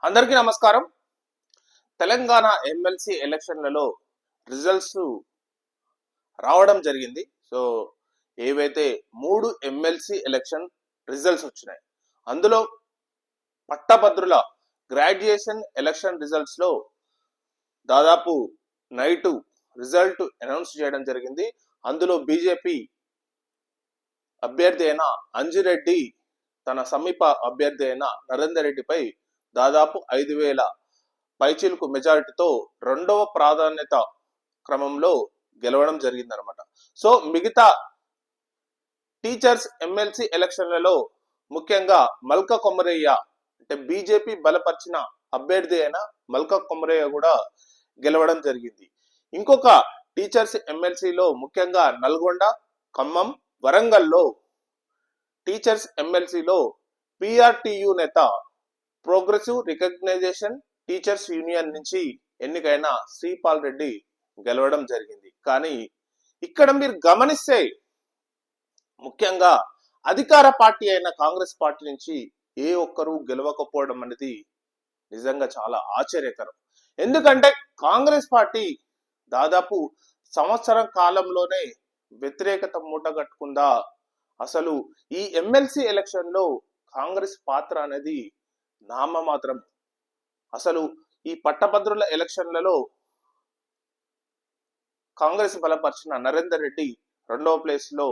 అందరికీ నమస్కారం. తెలంగాణ ఎమ్మెల్సీ ఎలక్షన్లలో రిజల్ట్స్ రావడం జరిగింది. సో ఏవైతే 3 ఎమ్మెల్సీ ఎలక్షన్ రిజల్ట్స్ వచ్చినాయి, అందులో పట్టభద్రుల గ్రాడ్యుయేషన్ ఎలక్షన్ రిజల్ట్స్ లో దాదాపు నైట్ రిజల్ట్ అనౌన్స్ చేయడం జరిగింది. అందులో బీజేపీ అభ్యర్థి అయిన అంజిరెడ్డి తన సమీప అభ్యర్థి అయిన నరేందర్ రెడ్డిపై దాదాపు 5,000 పైచిలుకు మెజారిటీతో రెండవ ప్రాధాన్యత క్రమంలో గెలవడం జరిగిందనమాట. సో మిగతా టీచర్స్ ఎమ్మెల్సీ ఎలక్షన్లలో ముఖ్యంగా మల్క కొమరయ్య అంటే బీజేపీ బలపరిచిన అభ్యర్థి అయిన మల్క కొమరయ్య కూడా గెలవడం జరిగింది. ఇంకొక టీచర్స్ ఎమ్మెల్సీలో ముఖ్యంగా నల్గొండ, ఖమ్మం, వరంగల్లో టీచర్స్ ఎమ్మెల్సీలో పిఆర్టీయు నేత ప్రోగ్రెసివ్ రికగ్నైజేషన్ టీచర్స్ యూనియన్ నుంచి ఎన్నికైన శ్రీపాల్ రెడ్డి గెలవడం జరిగింది. కానీ ఇక్కడ మీరు గమనిస్తే ముఖ్యంగా అధికార పార్టీ అయిన కాంగ్రెస్ పార్టీ నుంచి ఏ ఒక్కరూ గెలవకపోవడం అనేది నిజంగా చాలా ఆశ్చర్యకరం. ఎందుకంటే కాంగ్రెస్ పార్టీ దాదాపు సంవత్సరం కాలంలోనే వ్యతిరేకత మూటగట్టుకుందా. అసలు ఈ ఎమ్మెల్సీ ఎలక్షన్ లో కాంగ్రెస్ పాత్ర అనేది నామమాత్రం. అసలు ఈ పట్టభద్రుల ఎలక్షన్లలో కాంగ్రెస్ బలపరిచిన నరేందర్ రెడ్డి రెండవ ప్లేస్ లో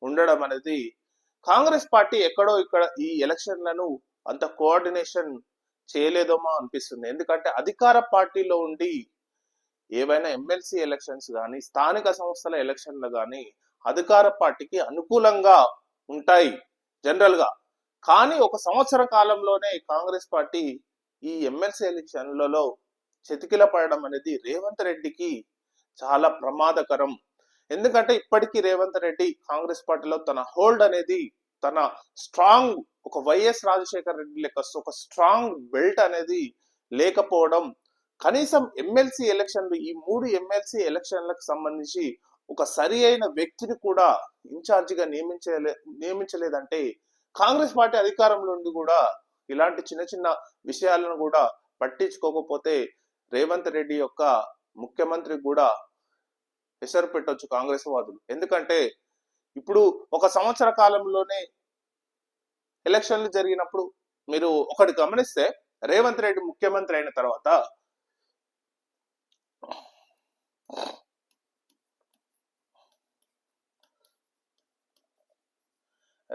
ఉండడం అనేది కాంగ్రెస్ పార్టీ ఎక్కడో ఇక్కడ ఈ ఎలక్షన్లను అంత కోఆర్డినేషన్ చేయలేదేమో అనిపిస్తుంది. ఎందుకంటే అధికార పార్టీలో ఉండి ఏవైనా ఎమ్మెల్సీ ఎలక్షన్స్ కానీ స్థానిక సంస్థల ఎలక్షన్లు కానీ అధికార పార్టీకి అనుకూలంగా ఉంటాయి జనరల్ గా. కానీ ఒక సంవత్సర కాలంలోనే కాంగ్రెస్ పార్టీ ఈ ఎమ్మెల్సీ ఎలక్షన్లలో చతికిల పడడం అనేది రేవంత్ రెడ్డికి చాలా ప్రమాదకరం. ఎందుకంటే ఇప్పటికీ రేవంత్ రెడ్డి కాంగ్రెస్ పార్టీలో తన హోల్డ్ అనేది, తన స్ట్రాంగ్ ఒక వైఎస్ రాజశేఖర రెడ్డి లెక్క ఒక స్ట్రాంగ్ బెల్ట్ అనేది లేకపోవడం, కనీసం ఎమ్మెల్సీ ఎలక్షన్లు ఈ 3 ఎమ్మెల్సీ ఎలక్షన్లకు సంబంధించి ఒక సరి అయిన వ్యక్తిని కూడా ఇన్ఛార్జిగా నియమించలేదంటే కాంగ్రెస్ పార్టీ అధికారంలో ఉండి కూడా ఇలాంటి చిన్న చిన్న విషయాలను కూడా పట్టించుకోకపోతే రేవంత్ రెడ్డి యొక్క ముఖ్యమంత్రి కూడా ఎసరు పెట్టొచ్చు కాంగ్రెస్ వాదులు. ఎందుకంటే ఇప్పుడు ఒక సంవత్సర కాలంలోనే ఎలక్షన్లు జరిగినప్పుడు మీరు ఒకటి గమనిస్తే రేవంత్ రెడ్డి ముఖ్యమంత్రి అయిన తర్వాత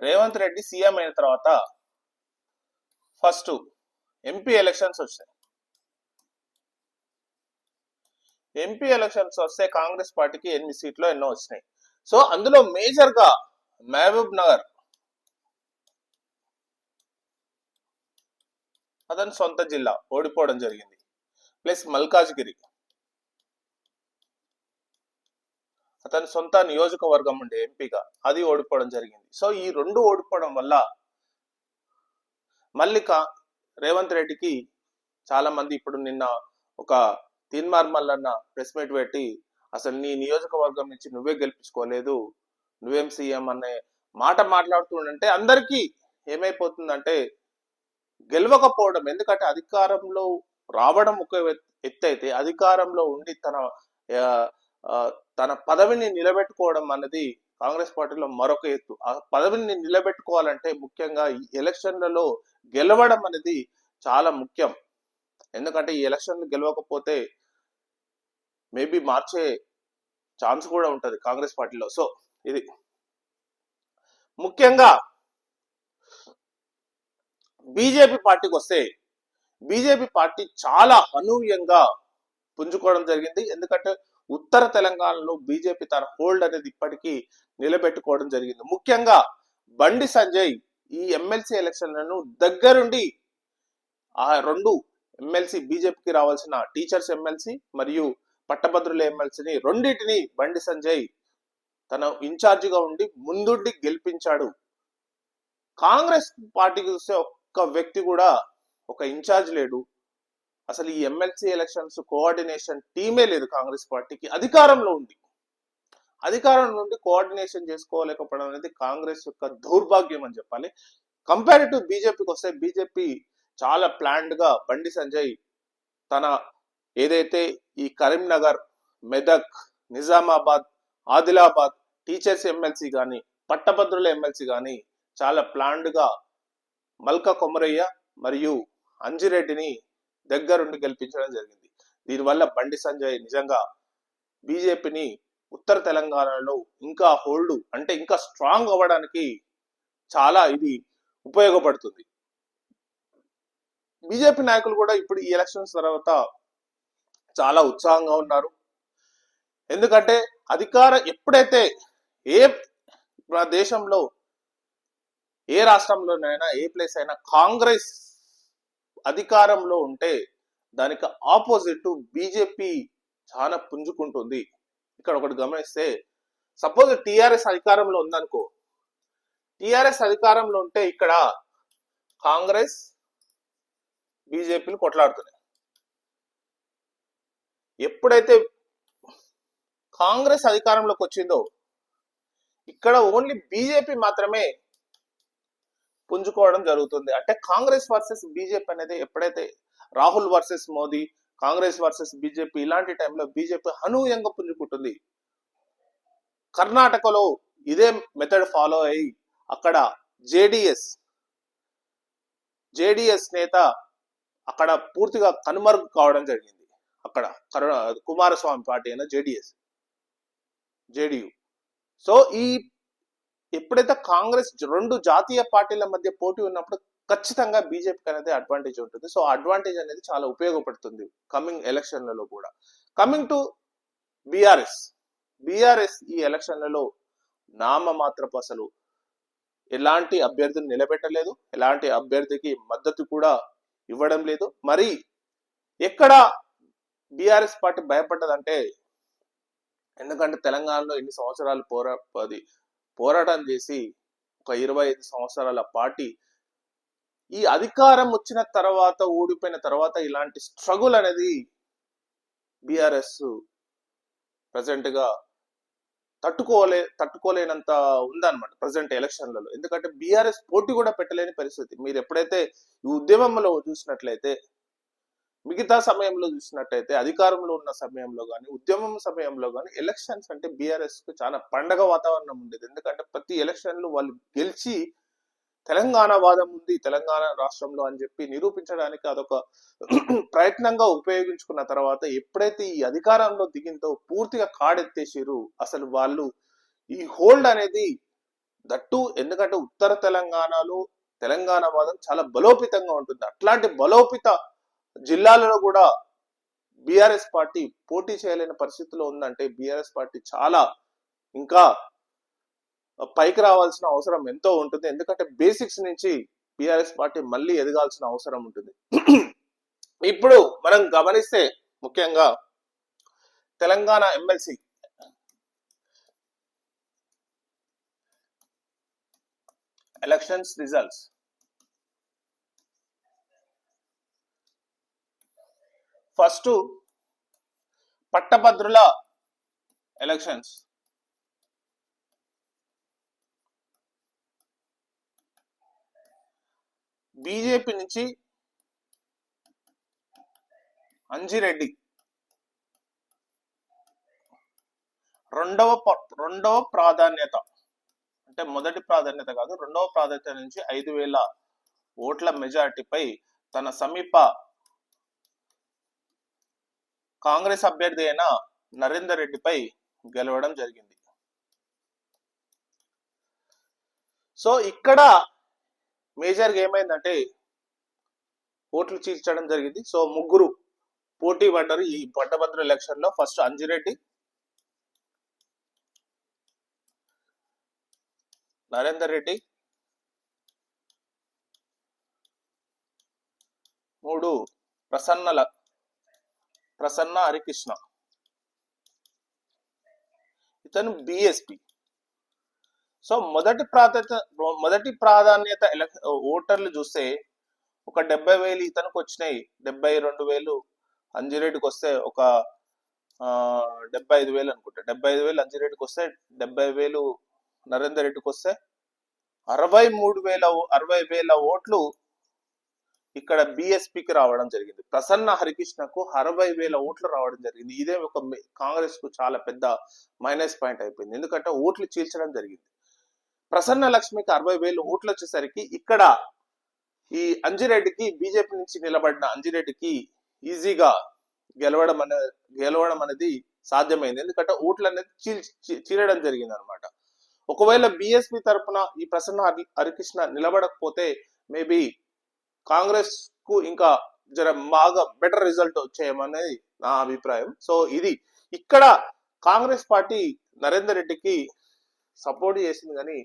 రేవంత్ రెడ్డి సీఎం అయిన తర్వాత ఫస్ట్ ఎంపీ ఎలక్షన్స్ వచ్చాయి. ఎంపీ ఎలక్షన్స్ వస్తే కాంగ్రెస్ పార్టీకి 8 సీట్లు ఎన్నో వచ్చినాయి. సో అందులో మేజర్ గా మహబూబ్ నగర్ అతని సొంత జిల్లా ఓడిపోవడం జరిగింది. ప్లస్ మల్కాజ్గిరి అతని సొంత నియోజకవర్గం ఉండే ఎంపీగా అది ఓడిపోవడం జరిగింది. సో ఈ 2 ఓడిపోవడం వల్ల మళ్ళీ రేవంత్ రెడ్డికి చాలా మంది ఇప్పుడు నిన్న ఒక తీన్మార్ మల్లన్న ప్రెస్ మీట్ పెట్టి అసలు నీ నియోజకవర్గం నుంచి నువ్వే గెలిపించుకోలేదు, నువ్వేం సీఎం అనే మాట మాట్లాడుతుండంటే అందరికీ ఏమైపోతుందంటే గెలవకపోవడం. ఎందుకంటే అధికారంలో రావడం ఒక ఎత్తు అయితే అధికారంలో ఉండి తన పదవిని నిలబెట్టుకోవడం అనేది కాంగ్రెస్ పార్టీలో మరొక ఎత్తు. ఆ పదవిని నిలబెట్టుకోవాలంటే ముఖ్యంగా ఈ ఎలక్షన్లలో గెలవడం అనేది చాలా ముఖ్యం. ఎందుకంటే ఈ ఎలక్షన్లు గెలవకపోతే మేబీ మార్చే ఛాన్స్ కూడా ఉంటది కాంగ్రెస్ పార్టీలో. సో ఇది ముఖ్యంగా బీజేపీ పార్టీకి వస్తే బీజేపీ పార్టీ చాలా అనూహ్యంగా పుంజుకోవడం జరిగింది. ఎందుకంటే ఉత్తర తెలంగాణలో బీజేపీ తన హోల్డ్ అనేది ఇప్పటికీ నిలబెట్టుకోవడం జరిగింది. ముఖ్యంగా బండి సంజయ్ ఈ ఎమ్మెల్సీ ఎలక్షన్లను దగ్గరుండి ఆ 2 ఎమ్మెల్సీ బీజేపీకి రావాల్సిన టీచర్స్ ఎమ్మెల్సీ మరియు పట్టభద్రుల ఎమ్మెల్సీని రెండింటిని బండి సంజయ్ తన ఇన్ఛార్జిగా ఉండి ముందుండి గెలిపించాడు. కాంగ్రెస్ పార్టీకి చూస్తే ఒక్క వ్యక్తి కూడా ఒక ఇన్ఛార్జ్ లేడు. అసలు ఈ ఎమ్మెల్సీ ఎలక్షన్స్ కోఆర్డినేషన్ టీమే లేదు కాంగ్రెస్ పార్టీకి. అధికారంలో నుండి కోఆర్డినేషన్ చేసుకోలేకపోవడం అనేది కాంగ్రెస్ యొక్క దౌర్భాగ్యం అని చెప్పాలి. కంపేర్ టు బీజేపీకి వస్తే బీజేపీ చాలా ప్లాన్డ్ గా బండి సంజయ్ తన ఏదైతే ఈ కరీంనగర్, మెదక్, నిజామాబాద్, ఆదిలాబాద్ టీచర్స్ ఎమ్మెల్సీ కానీ పట్టభద్రుల ఎమ్మెల్సీ కానీ చాలా ప్లాన్డ్ గా మల్క కొమరయ్య మరియు అంజిరెడ్డిని దగ్గరుండి గెలిపించడం జరిగింది. దీనివల్ల బండి సంజయ్ నిజంగా బీజేపీని ఉత్తర తెలంగాణలో ఇంకా హోల్డ్ అంటే ఇంకా స్ట్రాంగ్ అవ్వడానికి చాలా ఇది ఉపయోగపడుతుంది. బీజేపీ నాయకులు కూడా ఇప్పుడు ఈ ఎలక్షన్స్ తర్వాత చాలా ఉత్సాహంగా ఉన్నారు. ఎందుకంటే ఎప్పుడైతే ఏ దేశంలో ఏ రాష్ట్రంలోనైనా ఏ ప్లేస్ అయినా కాంగ్రెస్ అధికారంలో ఉంటే దానికి ఆపోజిట్ బీజేపీ చాలా పుంజుకుంటుంది. ఇక్కడ ఒకటి గమనిస్తే, సపోజ్ టిఆర్ఎస్ అధికారంలో ఉందనుకో, టిఆర్ఎస్ అధికారంలో ఉంటే ఇక్కడ కాంగ్రెస్ బీజేపీలు కొట్లాడుతున్నాయి. ఎప్పుడైతే కాంగ్రెస్ అధికారంలోకి వచ్చిందో ఇక్కడ ఓన్లీ బీజేపీ మాత్రమే పుంజుకోవడం జరుగుతుంది. అంటే కాంగ్రెస్ వర్సెస్ బీజేపీ అనేది ఎప్పుడైతే Rahul versus Modi, Congress versus BJP ఇలాంటి టైంలో బీజేపీ అనూహ్యంగా పుంజుకుంటుంది. కర్ణాటకలో ఇదే మెథడ్ ఫాలో అయ్యి అక్కడ జేడిఎస్ నేత అక్కడ పూర్తిగా కనుమరుగు కావడం జరిగింది. అక్కడ కుమారస్వామి పార్టీ అయిన జేడియు. సో ఎప్పుడైతే కాంగ్రెస్ రెండు జాతీయ పార్టీల మధ్య పోటీ ఉన్నప్పుడు ఖచ్చితంగా బీజేపీకి అనేది అడ్వాంటేజ్ ఉంటుంది. సో అడ్వాంటేజ్ అనేది చాలా ఉపయోగపడుతుంది కమింగ్ ఎలక్షన్లలో కూడా. కమింగ్ టు బీఆర్ఎస్ ఈ ఎలక్షన్లలో నామమాత్రపు అసలు ఎలాంటి అభ్యర్థిని నిలబెట్టలేదు, ఎలాంటి అభ్యర్థికి మద్దతు కూడా ఇవ్వడం లేదు. మరి ఎక్కడ బీఆర్ఎస్ పార్టీ భయపడ్డదంటే, ఎందుకంటే తెలంగాణలో ఎన్ని సంవత్సరాలు పోరాటం చేసి ఒక 25 సంవత్సరాల పార్టీ ఈ అధికారం వచ్చిన తర్వాత, ఓడిపోయిన తర్వాత ఇలాంటి స్ట్రగుల్ అనేది బీఆర్ఎస్ ప్రజెంట్ గా తట్టుకోలేనంత ఉందన్నమాట ప్రజెంట్ ఎలక్షన్లలో. ఎందుకంటే బీఆర్ఎస్ పోటీ కూడా పెట్టలేని పరిస్థితి. మీరు ఎప్పుడైతే ఈ ఉద్యమంలో చూసినట్లయితే, మిగతా సమయంలో చూసినట్టయితే, అధికారంలో ఉన్న సమయంలో కానీ ఉద్యమం సమయంలో కానీ ఎలక్షన్స్ అంటే బీఆర్ఎస్ కు చాలా పండగ వాతావరణం ఉండేది. ఎందుకంటే ప్రతి ఎలక్షన్లు వాళ్ళు గెలిచి తెలంగాణ వాదం ఉంది తెలంగాణ రాష్ట్రంలో అని చెప్పి నిరూపించడానికి అదొక ప్రయత్నంగా ఉపయోగించుకున్న తర్వాత ఎప్పుడైతే ఈ అధికారంలో దిగిందో పూర్తిగా కాడెత్తేసిరు. అసలు వాళ్ళు ఈ హోల్డ్ అనేది దట్టు, ఎందుకంటే ఉత్తర తెలంగాణలో తెలంగాణ వాదం చాలా బలోపేతంగా ఉంటుంది. అట్లాంటి బలోపేత జిల్లాలలో కూడా బీఆర్ఎస్ పార్టీ పోటీ చేయలేని పరిస్థితిలో ఉందంటే బీఆర్ఎస్ పార్టీ చాలా ఇంకా పైకి రావాల్సిన అవసరం ఎంతో ఉంటుంది. ఎందుకంటే బేసిక్స్ నుంచి బీఆర్ఎస్ పార్టీ మళ్ళీ ఎదగాల్సిన అవసరం ఉంటుంది. ఇప్పుడు మనం గమనిస్తే ముఖ్యంగా Telangana MLC elections results. First పట్టభద్రుల ఎలక్షన్స్. బీజేపీ నుంచి అంజిరెడ్డి రెండవ ప్రాధాన్యత, అంటే మొదటి ప్రాధాన్యత కాదు, రెండవ ప్రాధాన్యత నుంచి 5,000 ఓట్ల మెజార్టీపై తన సమీప కాంగ్రెస్ అభ్యర్థి అయిన నరేందర్ రెడ్డిపై గెలవడం జరిగింది. సో ఇక్కడ మేజర్గా ఏమైందంటే ఓట్లు చీల్చడం జరిగింది. సో ముగ్గురు పోటీ పడ్డారు ఈ పట్టభద్రుల ఎలక్షన్ లో. ఫస్ట్ అంజిరెడ్డి, నరేందర్ రెడ్డి, 3 ప్రసన్న హరికృష్ణ, ఇతను బిఎస్పి. సో మొదటి ప్రాధాన్యత ఓటర్లు చూస్తే ఒక 70,000 ఇతనికి వచ్చినాయి, 72,000 అంజిరెడ్డికి వస్తే, ఒక 75,000 అనుకుంటా, 75,000 అంజిరెడ్డికి వస్తే 70,000 నరేందర్ రెడ్డికి వస్తే 60,000 ఓట్లు ఇక్కడ బిఎస్పికి రావడం జరిగింది. ప్రసన్న హరికృష్ణకు 60,000 ఓట్లు రావడం జరిగింది. ఇదే ఒక కాంగ్రెస్ కు చాలా పెద్ద మైనస్ పాయింట్ అయిపోయింది. ఎందుకంటే ఓట్లు చీల్చడం జరిగింది. ప్రసన్న లక్ష్మికి 60,000 ఓట్లు వచ్చేసరికి ఇక్కడ ఈ అంజిరెడ్డికి బీజేపీ నుంచి నిలబడిన అంజిరెడ్డికి ఈజీగా గెలవడం అనేది సాధ్యమైంది. ఎందుకంటే ఓట్లు అనేది చీలడం జరిగింది అనమాట. ఒకవేళ బిఎస్పి తరఫున ఈ ప్రసన్న హరికృష్ణ నిలబడకపోతే మేబీ కాంగ్రెస్ కు ఇంకా బాగా బెటర్ రిజల్ట్ వచ్చేయమనేది నా అభిప్రాయం. సో ఇది ఇక్కడ కాంగ్రెస్ పార్టీ నరేందర్ రెడ్డికి సపోర్ట్ చేసింది, కానీ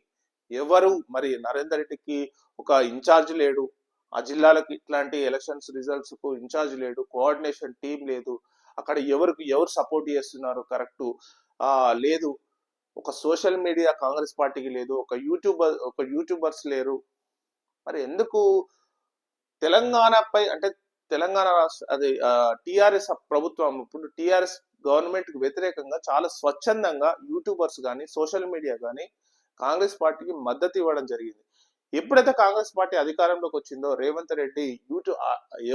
ఎవరు మరి నరేందర్ రెడ్డికి ఒక ఇన్ఛార్జ్ లేడు, ఆ జిల్లాలకు ఇట్లాంటి ఎలక్షన్స్ రిజల్ట్స్ కు ఇన్ఛార్జ్ లేడు, కోఆర్డినేషన్ టీం లేదు, అక్కడ ఎవరు సపోర్ట్ చేస్తున్నారు కరెక్ట్ లేదు, ఒక సోషల్ మీడియా కాంగ్రెస్ పార్టీకి లేదు, ఒక యూట్యూబర్స్ లేరు. మరి ఎందుకు తెలంగాణపై అంటే తెలంగాణ రాష్ట్ర అది టిఆర్ఎస్ ప్రభుత్వం ఇప్పుడు టిఆర్ఎస్ గవర్నమెంట్ కి వ్యతిరేకంగా చాలా స్వచ్ఛందంగా యూట్యూబర్స్ కానీ సోషల్ మీడియా కానీ కాంగ్రెస్ పార్టీకి మద్దతు ఇవ్వడం జరిగింది. ఎప్పుడైతే కాంగ్రెస్ పార్టీ అధికారంలోకి వచ్చిందో రేవంత్ రెడ్డి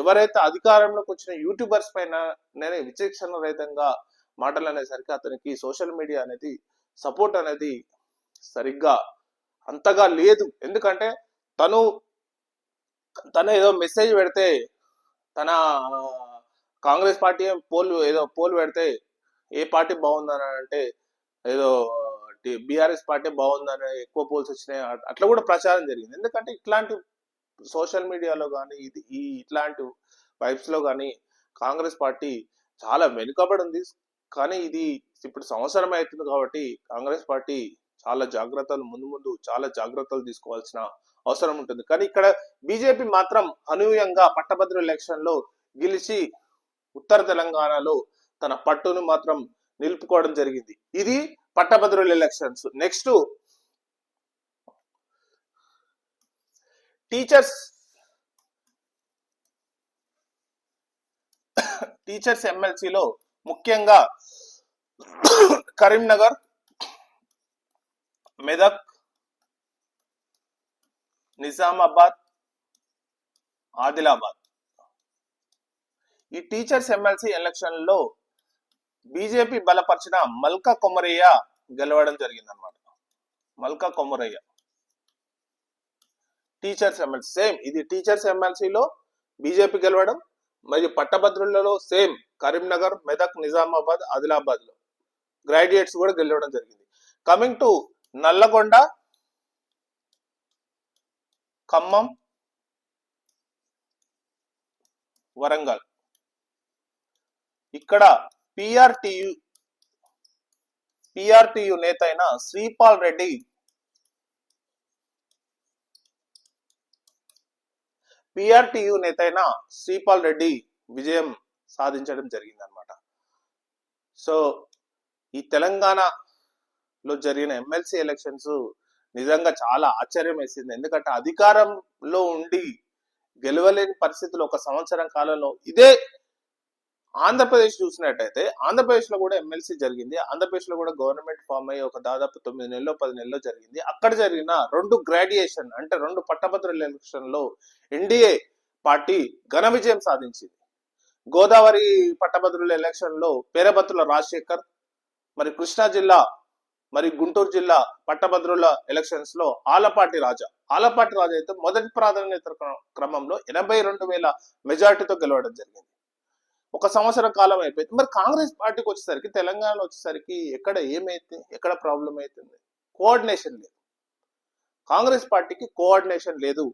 ఎవరైతే అధికారంలోకి వచ్చిన యూట్యూబర్స్ పైన విచక్షణ రహితంగా మాటలు అనేసరికి అతనికి సోషల్ మీడియా అనేది సపోర్ట్ అనేది సరిగ్గా అంతగా లేదు. ఎందుకంటే తను ఏదో మెసేజ్ పెడితే తన కాంగ్రెస్ పార్టీ పోల్ పెడితే ఏ పార్టీ బాగుందని అంటే ఏదో బీఆర్ఎస్ పార్టీ బాగుందని ఎక్కువ పోల్స్ వచ్చినాయి అట్లా కూడా ప్రచారం జరిగింది. ఎందుకంటే ఇట్లాంటి సోషల్ మీడియాలో కానీ ఇట్లాంటి వైబ్స్ లో కానీ కాంగ్రెస్ పార్టీ చాలా వెనుకబడి ఉంది. కానీ ఇది ఇప్పుడు సంవత్సరం అవుతుంది కాబట్టి కాంగ్రెస్ పార్టీ చాలా ముందు చాలా జాగ్రత్తలు తీసుకోవాల్సిన అవసరం ఉంటుంది. కానీ ఇక్కడ బీజేపీ మాత్రం అనూహ్యంగా పట్టభద్రుల ఎలక్షన్ లో గెలిచి ఉత్తర తెలంగాణలో తన పట్టును మాత్రం నిలుపుకోవడం జరిగింది. ఇది పట్టభద్రుల ఎలక్షన్స్. నెక్స్ట్ టీచర్స్ ఎమ్మెల్సీలో ముఖ్యంగా కరీంనగర్, మెదక్, నిజామాబాద్, ఆదిలాబాద్ ఈ టీచర్స్ ఎమ్మెల్సీ ఎలక్షన్ లో బీజేపీ బలపరిచిన మల్కా కొమరయ్య గెలవడం జరిగింది అనమాట. మల్కా కొమరయ్య టీచర్స్ ఎమ్మెల్సీ సేమ్ ఇది టీచర్స్ ఎమ్మెల్సీలో బీజేపీ గెలవడం, మరియు పట్టభద్రులలో సేమ్ కరీంనగర్, మెదక్, నిజామాబాద్, ఆదిలాబాద్ లో గ్రాడ్యుయేట్స్ కూడా గెలవడం జరిగింది. కమింగ్ టు నల్లగొండ, ఖమ్మం, వరంగల్ ఇక్కడ పిఆర్టీయు నేత అయిన శ్రీపాల్ రెడ్డి విజయం సాధించడం జరిగింది అనమాట. సో ఈ తెలంగాణలో జరిగిన ఎమ్మెల్సీ ఎలక్షన్స్ నిజంగా చాలా ఆశ్చర్యం వేసింది. ఎందుకంటే అధికారంలో ఉండి గెలవలేని పరిస్థితులు ఒక సంవత్సరం కాలంలో ఇదే ఆంధ్రప్రదేశ్ చూసినట్టయితే ఆంధ్రప్రదేశ్ లో కూడా ఎమ్మెల్సీ జరిగింది. ఆంధ్రప్రదేశ్ లో కూడా గవర్నమెంట్ ఫామ్ అయ్యి ఒక దాదాపు 9 నెలలో 10 నెలలో జరిగింది. అక్కడ జరిగిన 2 గ్రాడ్యుయేషన్ అంటే 2 పట్టభద్రుల ఎలక్షన్ లో ఎన్డీఏ పార్టీ ఘన విజయం సాధించింది. గోదావరి పట్టభద్రుల ఎలక్షన్ లో పేరబత్తుల రాజశేఖర్, మరి కృష్ణా జిల్లా మరి గుంటూరు జిల్లా పట్టభద్రుల ఎలక్షన్స్ లో ఆలపాటి రాజా అయితే మొదటి ప్రాధాన్యత క్రమంలో 82,000 మెజార్టీతో గెలవడం జరిగింది. ఒక సంవత్సరం కాలం అయిపోయింది. మరి కాంగ్రెస్ పార్టీకి వచ్చేసరికి తెలంగాణలో వచ్చేసరికి ఎక్కడ ప్రాబ్లం అవుతుంది? కోఆర్డినేషన్ లేదు. కాంగ్రెస్ పార్టీకి కోఆర్డినేషన్ లేదు,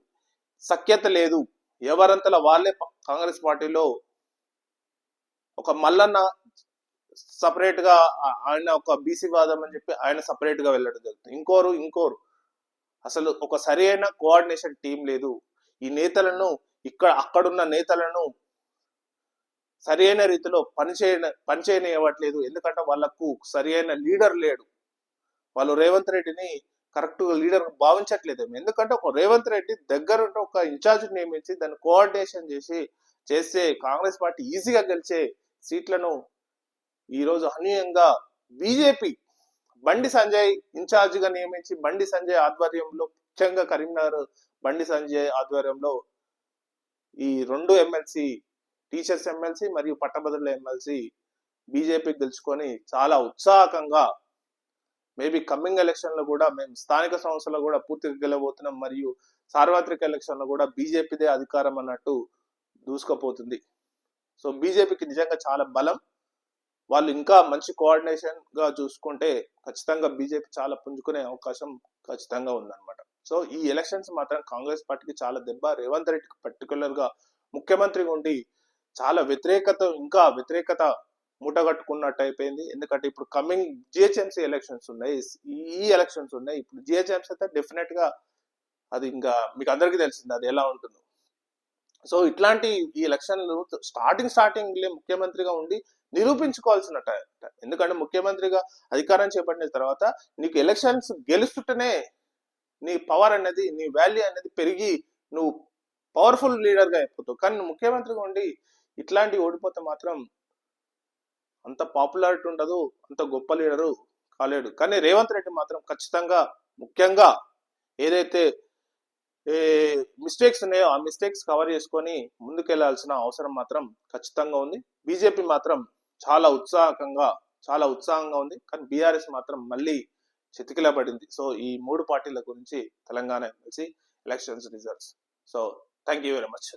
సఖ్యత లేదు. ఎవరంతలా వాళ్ళే కాంగ్రెస్ పార్టీలో ఒక మల్లన్న సపరేట్ గా ఆయన ఒక బీసీ వాదం అని చెప్పి ఆయన సపరేట్ గా వెళ్ళడం జరుగుతుంది. ఇంకోరు అసలు ఒక సరైన కోఆర్డినేషన్ టీం లేదు. ఈ నేతలను అక్కడున్న నేతలను సరైన రీతిలో పనిచేయనివ్వట్లేదు. ఎందుకంటే వాళ్ళకు సరైన లీడర్ లేడు. వాళ్ళు రేవంత్ రెడ్డిని కరెక్ట్ లీడర్ భావించట్లేదు. ఎందుకంటే ఒక రేవంత్ రెడ్డి దగ్గర ఒక ఇన్ఛార్జ్ నియమించి దాన్ని కోఆర్డినేషన్ చేస్తే కాంగ్రెస్ పార్టీ ఈజీగా గెలిచే సీట్లను ఈ రోజు అనూహ్యంగా బీజేపీ బండి సంజయ్ ఇన్ఛార్జ్ గా నియమించి బండి సంజయ్ ఆధ్వర్యంలో ముఖ్యంగా కరీంనగర్ బండి సంజయ్ ఆధ్వర్యంలో ఈ రెండు ఎమ్మెల్సీ, టీచర్స్ ఎమ్మెల్సీ మరియు పట్టభద్రుల ఎమ్మెల్సీ బీజేపీకి గెలుచుకొని చాలా ఉత్సాహకంగా మేబీ కమింగ్ ఎలక్షన్ లో కూడా మేము స్థానిక సంస్థల్లో కూడా పూర్తిగా గెలవబోతున్నాం మరియు సార్వత్రిక ఎలక్షన్ లో కూడా బీజేపీదే అధికారం అన్నట్టు దూసుకుపోతుంది. సో బీజేపీకి నిజంగా చాలా బలం. వాళ్ళు ఇంకా మంచి కోఆర్డినేషన్ గా చూసుకుంటే ఖచ్చితంగా బీజేపీ చాలా పుంజుకునే అవకాశం ఖచ్చితంగా ఉందన్నమాట. సో ఈ ఎలక్షన్స్ మాత్రం కాంగ్రెస్ పార్టీకి చాలా దెబ్బ. రేవంత్ రెడ్డికి పర్టికులర్ గా ముఖ్యమంత్రిగా ఉండి చాలా వ్యతిరేకత మూటగట్టుకున్నట్టు అయిపోయింది. ఎందుకంటే ఇప్పుడు కమింగ్ జిహెచ్ఎంసీ ఎలక్షన్స్ ఉన్నాయి, ఈ ఎలక్షన్స్ ఉన్నాయి. ఇప్పుడు జిహెచ్ఎంసీ అయితే డెఫినెట్ గా అది ఇంకా మీకు అందరికీ తెలిసింది అది ఎలా ఉంటుందో. సో ఇట్లాంటి ఈ ఎలక్షన్లు స్టార్టింగ్ ముఖ్యమంత్రిగా ఉండి నిరూపించుకోవాల్సిన టైం. ఎందుకంటే ముఖ్యమంత్రిగా అధికారం చేపట్టిన తర్వాత నీకు ఎలక్షన్స్ గెలుస్తుంటేనే నీ పవర్ అనేది, నీ వాల్యూ అనేది పెరిగి నువ్వు పవర్ఫుల్ లీడర్ గా అయిపోతావు. కానీ నువ్వు ముఖ్యమంత్రిగా ఉండి ఇట్లాంటి ఓడిపోతే మాత్రం అంత పాపులారిటీ ఉండదు, అంత గొప్ప లీడరు కాలేడు. కానీ రేవంత్ రెడ్డి మాత్రం ఖచ్చితంగా ముఖ్యంగా ఏదైతే మిస్టేక్స్ ఉన్నాయో ఆ మిస్టేక్స్ కవర్ చేసుకొని ముందుకెళ్లాల్సిన అవసరం మాత్రం ఖచ్చితంగా ఉంది. బీజేపీ మాత్రం చాలా ఉత్సాహంగా ఉంది. కానీ బీఆర్ఎస్ మాత్రం మళ్ళీ చితికిలబడింది. సో ఈ మూడు పార్టీల గురించి Telangana MLC elections results. So thank you very much.